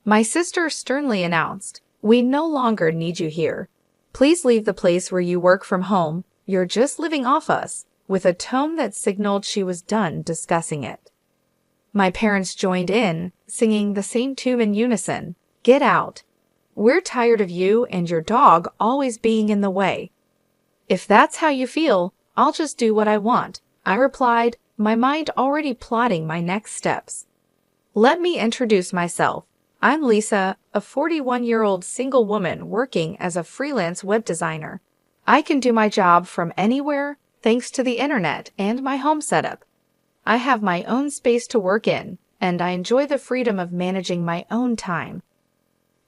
My sister sternly announced, "We no longer need you here. Please leave the place where you work from home. You're just living off us," with a tone that signaled she was done discussing it. My parents joined in, singing the same tune in unison, "Get out. We're tired of you and your dog always being in the way." "If that's how you feel, I'll just do what I want," I replied, my mind already plotting my next steps. "Let me introduce myself. I'm Lisa, a 41-year-old single woman working as a freelance web designer. I can do my job from anywhere thanks to the internet and my home setup. I have my own space to work in, and I enjoy the freedom of managing my own time."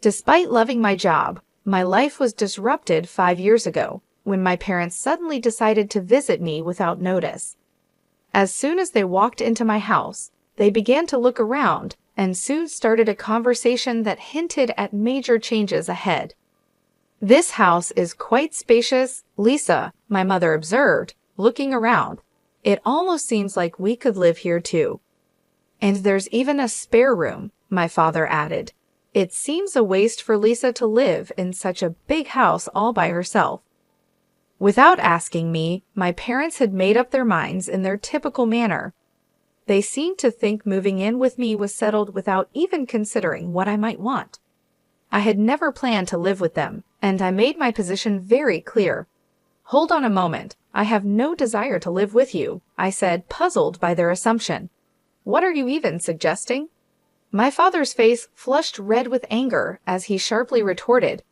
Despite loving my job, my life was disrupted 5 years ago when my parents suddenly decided to visit me without notice. As soon as they walked into my house, they began to look around and soon started a conversation that hinted at major changes ahead. "This house is quite spacious, Lisa," my mother observed, looking around. "It almost seems like we could live here too." "And there's even a spare room," my father added. "It seems a waste for Lisa to live in such a big house all by herself." Without asking me, my parents had made up their minds in their typical manner. They seemed to think moving in with me was settled without even considering what I might want. I had never planned to live with them, and I made my position very clear. "Hold on a moment. I have no desire to live with you," I said, puzzled by their assumption. "What are you even suggesting?" My father's face flushed red with anger as he sharply retorted,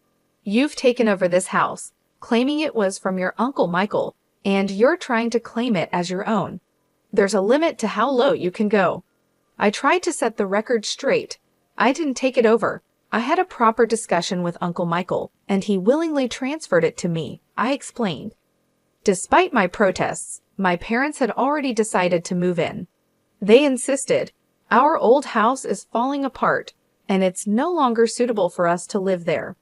"You've taken over this house, claiming it was from your Uncle Michael, and you're trying to claim it as your own. There's a limit to how low you can go." I tried to set the record straight. I didn't take it over. I had a proper discussion with Uncle Michael, and he willingly transferred it to me, I explained. Despite my protests, my parents had already decided to move in. They insisted, "Our old house is falling apart, and it's no longer suitable for us to live there."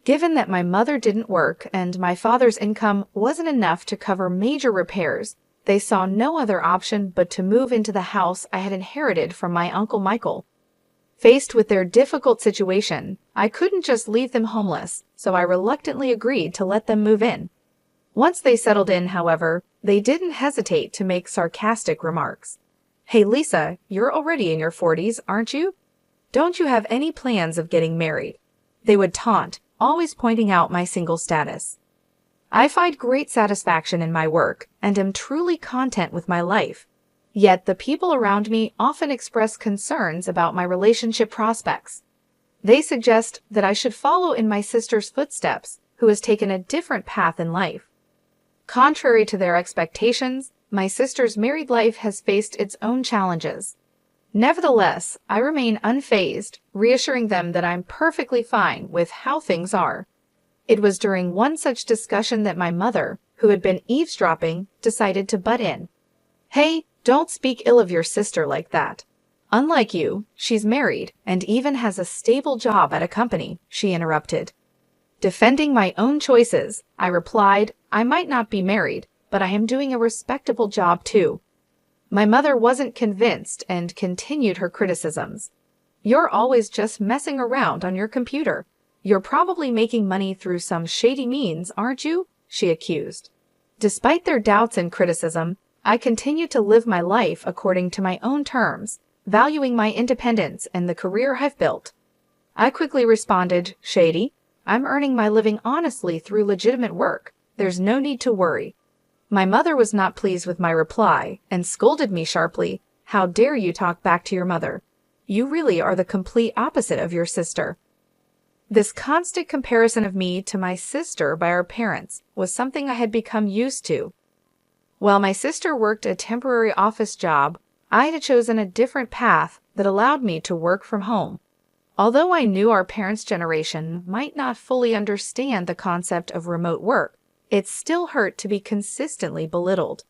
Given that my mother didn't work and my father's income wasn't enough to cover major repairs, they saw no other option but to move into the house I had inherited from my Uncle Michael. Faced with their difficult situation, I couldn't just leave them homeless, so I reluctantly agreed to let them move in. Once they settled in, however, they didn't hesitate to make sarcastic remarks. "Hey Lisa, you're already in your 40s, aren't you? Don't you have any plans of getting married?" They would taunt, always pointing out my single status. I find great satisfaction in my work and am truly content with my life. Yet the people around me often express concerns about my relationship prospects. They suggest that I should follow in my sister's footsteps, who has taken a different path in life. Contrary to their expectations, my sister's married life has faced its own challenges. Nevertheless, I remain unfazed, reassuring them that I'm perfectly fine with how things are. It was during one such discussion that my mother, who had been eavesdropping, decided to butt in. "Hey, don't speak ill of your sister like that. Unlike you, she's married and even has a stable job at a company," she interrupted. Defending my own choices, I replied, "I might not be married, but I am doing a respectable job too." My mother wasn't convinced and continued her criticisms. "You're always just messing around on your computer. You're probably making money through some shady means, aren't you?" she accused. Despite their doubts and criticism, I continued to live my life according to my own terms, valuing my independence and the career I've built. I quickly responded, "Shady? I'm earning my living honestly through legitimate work. There's no need to worry." My mother was not pleased with my reply and scolded me sharply, "How dare you talk back to your mother? You really are the complete opposite of your sister." This constant comparison of me to my sister by our parents was something I had become used to. While my sister worked a temporary office job, I had chosen a different path that allowed me to work from home. Although I knew our parents' generation might not fully understand the concept of remote work, it still hurt to be consistently belittled.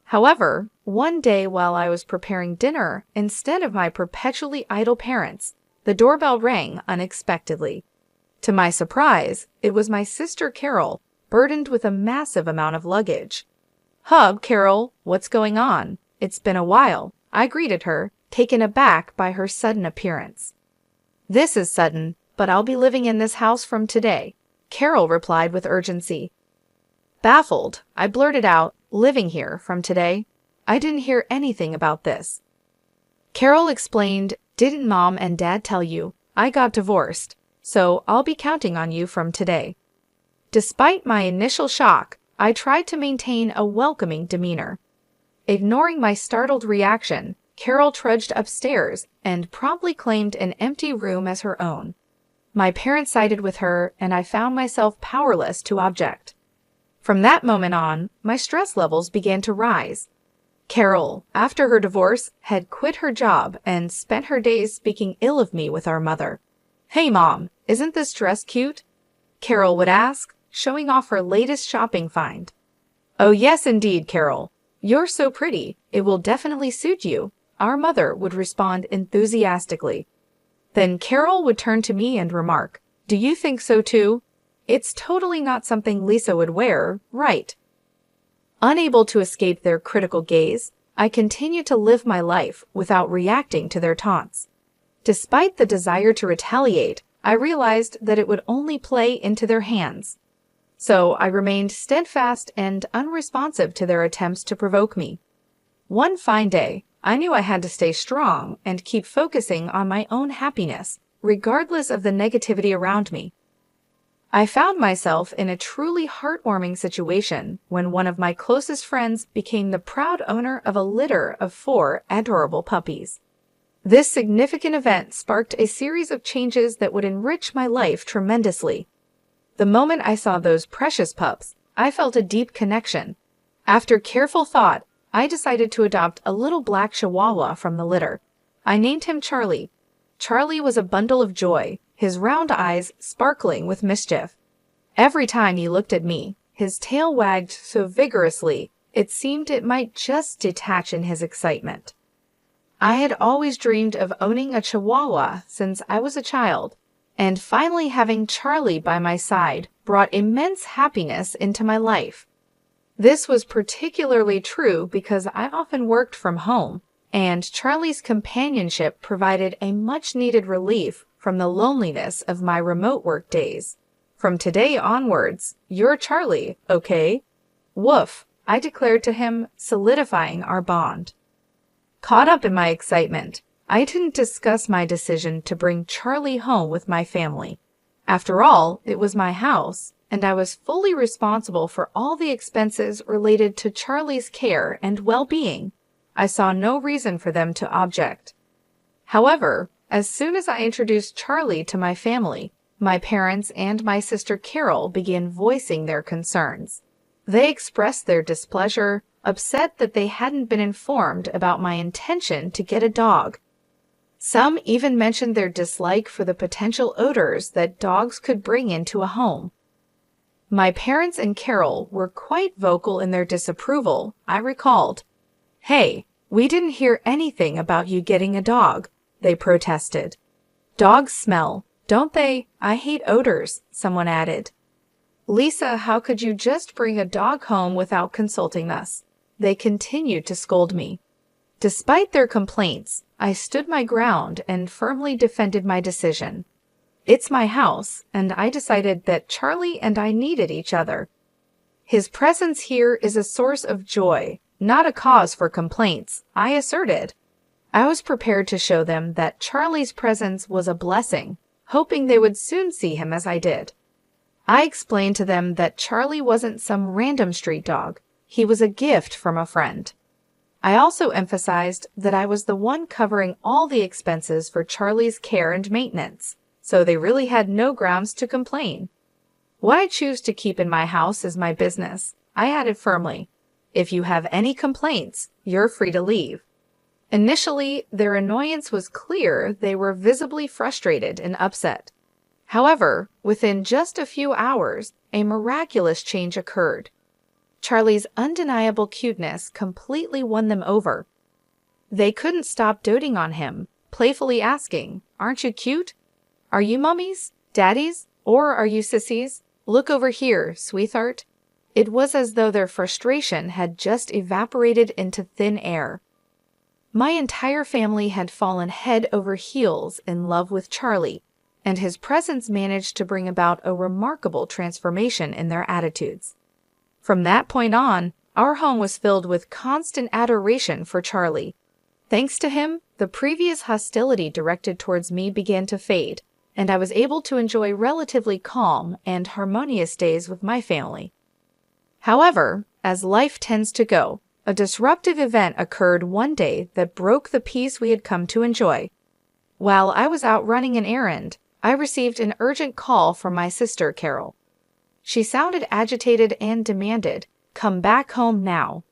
However, one day while I was preparing dinner instead of my perpetually idle parents, the doorbell rang unexpectedly. To my surprise, it was my sister Carol, burdened with a massive amount of luggage. "Hub, Carol, what's going on? It's been a while," I greeted her, taken aback by her sudden appearance. This is sudden, but I'll be living in this house from today, Carol replied with urgency. Baffled, I blurted out, living here from today? I didn't hear anything about this. Carol explained, didn't Mom and Dad tell you? I got divorced, so I'll be counting on you from today. Despite my initial shock, I tried to maintain a welcoming demeanor. Ignoring my startled reaction, Carol trudged upstairs and promptly claimed an empty room as her own. My parents sided with her, and I found myself powerless to object. From that moment on, my stress levels began to rise. Carol, after her divorce, had quit her job and spent her days speaking ill of me with our mother. Hey Mom, isn't this dress cute? Carol would ask, showing off her latest shopping find. Oh yes indeed, Carol. You're so pretty, it will definitely suit you, our mother would respond enthusiastically. Then Carol would turn to me and remark, do you think so too? It's totally not something Lisa would wear, right? Unable to escape their critical gaze, I continued to live my life without reacting to their taunts. Despite the desire to retaliate, I realized that it would only play into their hands. So I remained steadfast and unresponsive to their attempts to provoke me. One fine day, I knew I had to stay strong and keep focusing on my own happiness, regardless of the negativity around me. I found myself in a truly heartwarming situation when one of my closest friends became the proud owner of a litter of 4 adorable puppies. This significant event sparked a series of changes that would enrich my life tremendously. The moment I saw those precious pups, I felt a deep connection. After careful thought, I decided to adopt a little black Chihuahua from the litter. I named him Charlie. Charlie was a bundle of joy, his round eyes sparkling with mischief. Every time he looked at me, his tail wagged so vigorously, it seemed it might just detach in his excitement. I had always dreamed of owning a Chihuahua since I was a child, and finally having Charlie by my side brought immense happiness into my life. This was particularly true because I often worked from home, and Charlie's companionship provided a much-needed relief from the loneliness of my remote work days. From today onwards, you're Charlie, okay? Woof, I declared to him, solidifying our bond. Caught up in my excitement, I didn't discuss my decision to bring Charlie home with my family. After all, it was my house, and I was fully responsible for all the expenses related to Charlie's care and well-being. I saw no reason for them to object. However, as soon as I introduced Charlie to my family, my parents and my sister Carol began voicing their concerns. They expressed their displeasure, upset that they hadn't been informed about my intention to get a dog. Some even mentioned their dislike for the potential odors that dogs could bring into a home. My parents and Carol were quite vocal in their disapproval, I recalled. Hey, we didn't hear anything about you getting a dog, they protested. Dogs smell, don't they? I hate odors, someone added. Lisa, how could you just bring a dog home without consulting us? They continued to scold me. Despite their complaints, I stood my ground and firmly defended my decision. It's my house, and I decided that Charlie and I needed each other. His presence here is a source of joy, not a cause for complaints, I asserted. I was prepared to show them that Charlie's presence was a blessing, hoping they would soon see him as I did. I explained to them that Charlie wasn't some random street dog. He was a gift from a friend. I also emphasized that I was the one covering all the expenses for Charlie's care and maintenance, so they really had no grounds to complain. What I choose to keep in my house is my business, I added firmly. If you have any complaints, you're free to leave. Initially, their annoyance was clear. They were visibly frustrated and upset. However, within just a few hours, a miraculous change occurred. Charlie's undeniable cuteness completely won them over. They couldn't stop doting on him, playfully asking, "Aren't you cute? Are you mummies, daddies, or are you sissies? Look over here, sweetheart." It was as though their frustration had just evaporated into thin air. My entire family had fallen head over heels in love with Charlie, and his presence managed to bring about a remarkable transformation in their attitudes. From that point on, our home was filled with constant adoration for Charlie. Thanks to him, the previous hostility directed towards me began to fade, and I was able to enjoy relatively calm and harmonious days with my family. However, as life tends to go, a disruptive event occurred one day that broke the peace we had come to enjoy. While I was out running an errand, I received an urgent call from my sister, Carol. She sounded agitated and demanded, "Come back home now."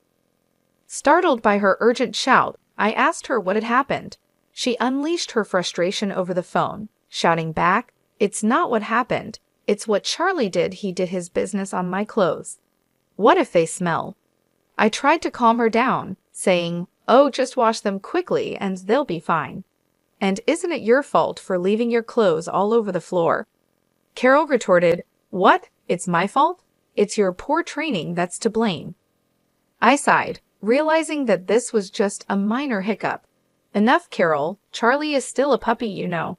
Startled by her urgent shout, I asked her what had happened. She unleashed her frustration over the phone, shouting back, "It's not what happened. It's what Charlie did. He did his business on my clothes. What if they smell?" I tried to calm her down, saying, "Oh, just wash them quickly and they'll be fine. And isn't it your fault for leaving your clothes all over the floor?" Carol retorted, "What? It's my fault? It's your poor training that's to blame." I sighed, realizing that this was just a minor hiccup. "Enough, Carol. Charlie is still a puppy, you know.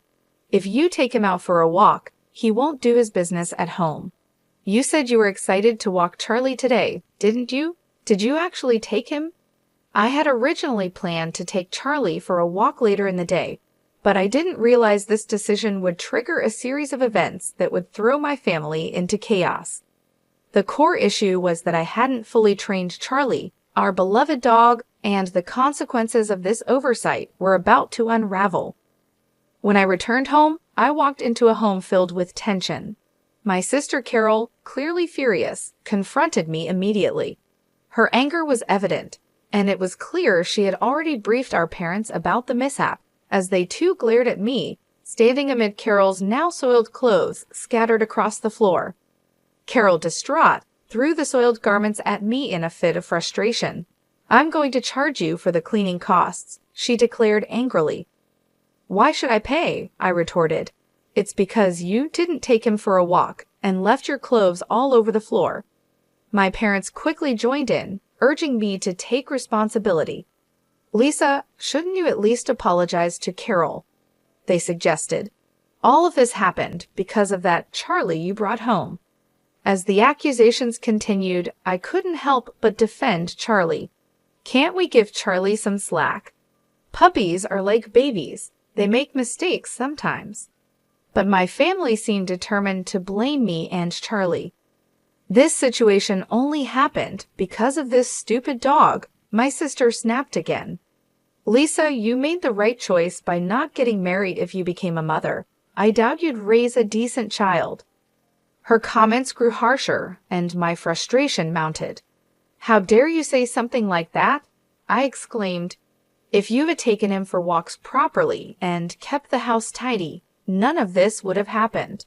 If you take him out for a walk, he won't do his business at home. You said you were excited to walk Charlie today, didn't you? Did you actually take him?" I had originally planned to take Charlie for a walk later in the day, but I didn't realize this decision would trigger a series of events that would throw my family into chaos. The core issue was that I hadn't fully trained Charlie, our beloved dog, and the consequences of this oversight were about to unravel. When I returned home, I walked into a home filled with tension. My sister Carol, clearly furious, confronted me immediately. Her anger was evident, and it was clear she had already briefed our parents about the mishap, as they too glared at me, standing amid Carol's now soiled clothes scattered across the floor. Carol, distraught, threw the soiled garments at me in a fit of frustration. "I'm going to charge you for the cleaning costs," she declared angrily. "Why should I pay?" I retorted. "It's because you didn't take him for a walk and left your clothes all over the floor." My parents quickly joined in, urging me to take responsibility. "Lisa, shouldn't you at least apologize to Carol?" they suggested. "All of this happened because of that Charlie you brought home." As the accusations continued, I couldn't help but defend Charlie. "Can't we give Charlie some slack? Puppies are like babies. They make mistakes sometimes." But my family seemed determined to blame me and Charlie. "This situation only happened because of this stupid dog," my sister snapped again. "Lisa, you made the right choice by not getting married if you became a mother. I doubt you'd raise a decent child." Her comments grew harsher, and my frustration mounted. "How dare you say something like that?" I exclaimed. "If you had taken him for walks properly and kept the house tidy, none of this would have happened."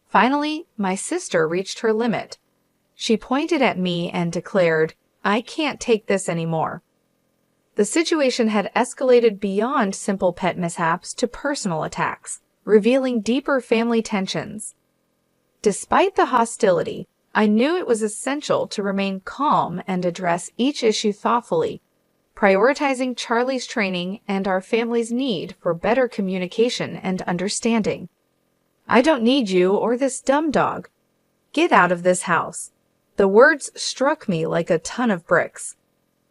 Finally, my sister reached her limit. She pointed at me and declared, "I can't take this anymore." The situation had escalated beyond simple pet mishaps to personal attacks, revealing deeper family tensions. Despite the hostility, I knew it was essential to remain calm and address each issue thoughtfully, prioritizing Charlie's training and our family's need for better communication and understanding. "I don't need you or this dumb dog. Get out of this house." The words struck me like a ton of bricks.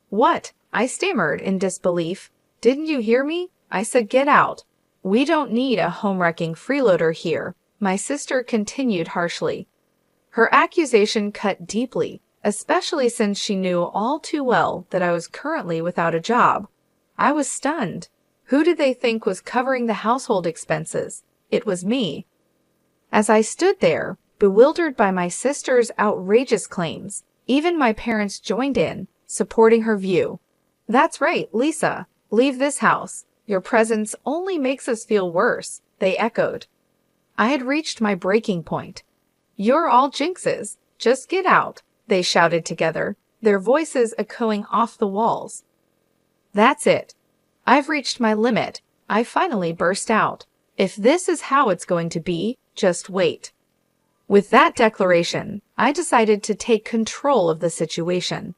"What?" I stammered in disbelief. "Didn't you hear me? I said get out. We don't need a home-wrecking freeloader here," my sister continued harshly. Her accusation cut deeply, especially since she knew all too well that I was currently without a job. I was stunned. Who did they think was covering the household expenses? It was me. As I stood there, bewildered by my sister's outrageous claims, even my parents joined in, supporting her view. "That's right, Lisa. Leave this house. Your presence only makes us feel worse," they echoed. I had reached my breaking point. "You're all jinxes. Just get out," they shouted together, their voices echoing off the walls. "That's it. I've reached my limit," I finally burst out. "If this is how it's going to be, just wait." With that declaration, I decided to take control of the situation.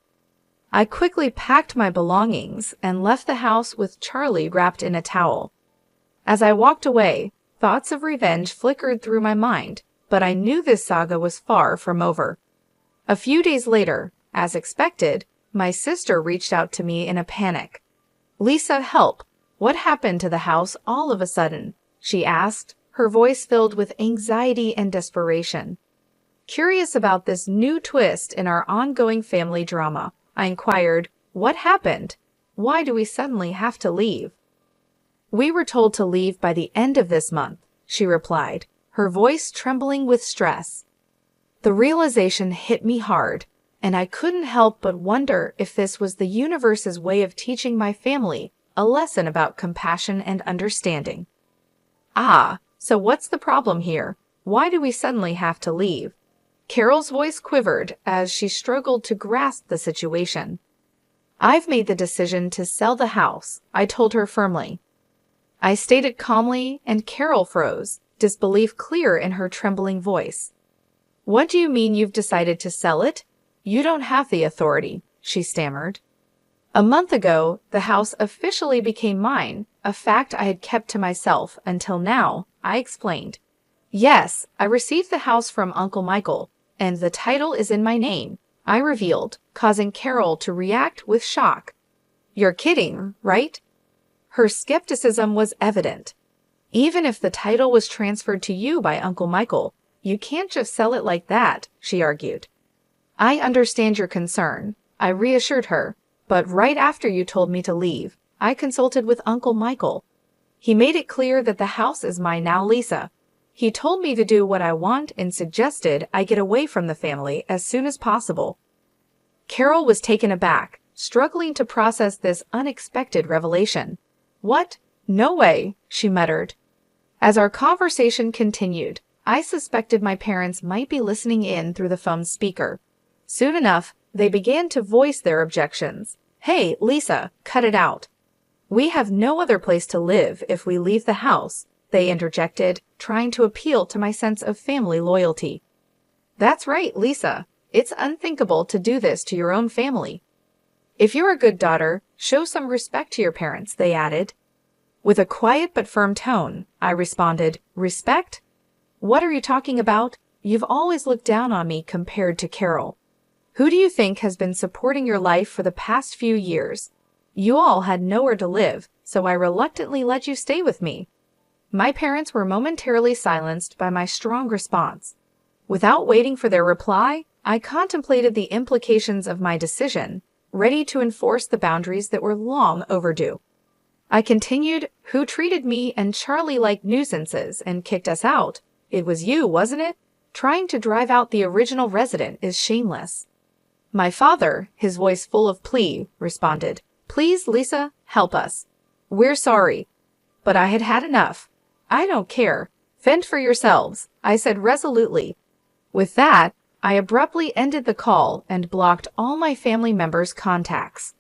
I quickly packed my belongings and left the house with Charlie wrapped in a towel. As I walked away, Thoughts of revenge flickered through my mind, but I knew this saga was far from over. A few days later, as expected, my sister reached out to me in a panic. "Lisa, help! What happened to the house all of a sudden?" she asked, her voice filled with anxiety and desperation. Curious about this new twist in our ongoing family drama, I inquired, "What happened? Why do we suddenly have to leave?" "We were told to leave by the end of this month," she replied, her voice trembling with stress. The realization hit me hard, and I couldn't help but wonder if this was the universe's way of teaching my family a lesson about compassion and understanding. "Ah, so what's the problem here? Why do we suddenly have to leave?" Carol's voice quivered as she struggled to grasp the situation. "I've made the decision to sell the house," I told her firmly. I stated calmly, and Carol froze, disbelief clear in her trembling voice. "What do you mean you've decided to sell it? You don't have the authority," she stammered. "A month ago, the house officially became mine, a fact I had kept to myself until now," I explained. "Yes, I received the house from Uncle Michael, and the title is in my name," I revealed, causing Carol to react with shock. "You're kidding, right?" Her skepticism was evident. "Even if the title was transferred to you by Uncle Michael, you can't just sell it like that," she argued. "I understand your concern," I reassured her, "but right after you told me to leave, I consulted with Uncle Michael. He made it clear that the house is mine now, Lisa. He told me to do what I want and suggested I get away from the family as soon as possible." Carol was taken aback, struggling to process this unexpected revelation. "What? No way," she muttered. As our conversation continued, I suspected my parents might be listening in through the phone's speaker. Soon enough, they began to voice their objections. "Hey, Lisa, cut it out. We have no other place to live if we leave the house," they interjected, trying to appeal to my sense of family loyalty. "That's right, Lisa. It's unthinkable to do this to your own family. If you're a good daughter, show some respect to your parents," they added. With a quiet but firm tone, I responded, "Respect? What are you talking about? You've always looked down on me compared to Carol. Who do you think has been supporting your life for the past few years? You all had nowhere to live, so I reluctantly let you stay with me." My parents were momentarily silenced by my strong response. Without waiting for their reply, I contemplated the implications of my decision, ready to enforce the boundaries that were long overdue. I continued, "Who treated me and Charlie like nuisances and kicked us out? It was you, wasn't it? Trying to drive out the original resident is shameless." My father, his voice full of plea, responded, "Please, Lisa, help us. We're sorry." But I had had enough. "I don't care. Fend for yourselves," I said resolutely. With that, I abruptly ended the call and blocked all my family members' contacts.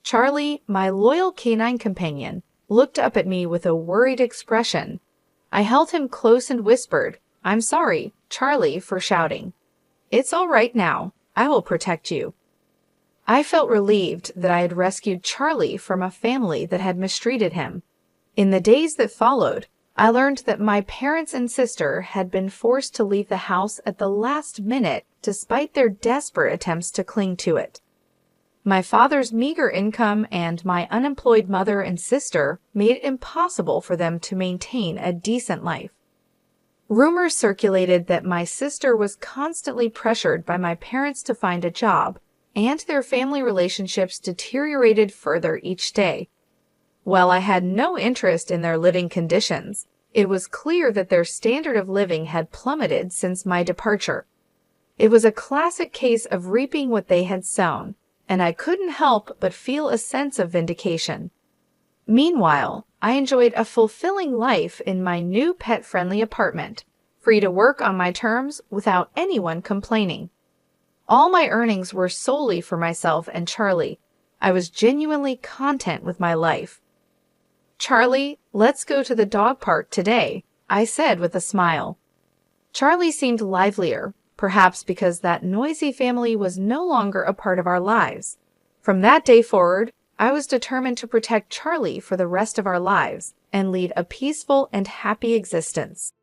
Charlie, my loyal canine companion, looked up at me with a worried expression. I held him close and whispered, "I'm sorry, Charlie, for shouting. It's all right now. I will protect you." I felt relieved that I had rescued Charlie from a family that had mistreated him. In the days that followed, I learned that my parents and sister had been forced to leave the house at the last minute despite their desperate attempts to cling to it. My father's meager income and my unemployed mother and sister made it impossible for them to maintain a decent life. Rumors circulated that my sister was constantly pressured by my parents to find a job, and their family relationships deteriorated further each day. While I had no interest in their living conditions, it was clear that their standard of living had plummeted since my departure. It was a classic case of reaping what they had sown, and I couldn't help but feel a sense of vindication. Meanwhile, I enjoyed a fulfilling life in my new pet-friendly apartment, free to work on my terms without anyone complaining. All my earnings were solely for myself and Charlie. I was genuinely content with my life. "Charlie, let's go to the dog park today," I said with a smile. Charlie seemed livelier, perhaps because that noisy family was no longer a part of our lives. From that day forward, I was determined to protect Charlie for the rest of our lives, and lead a peaceful and happy existence.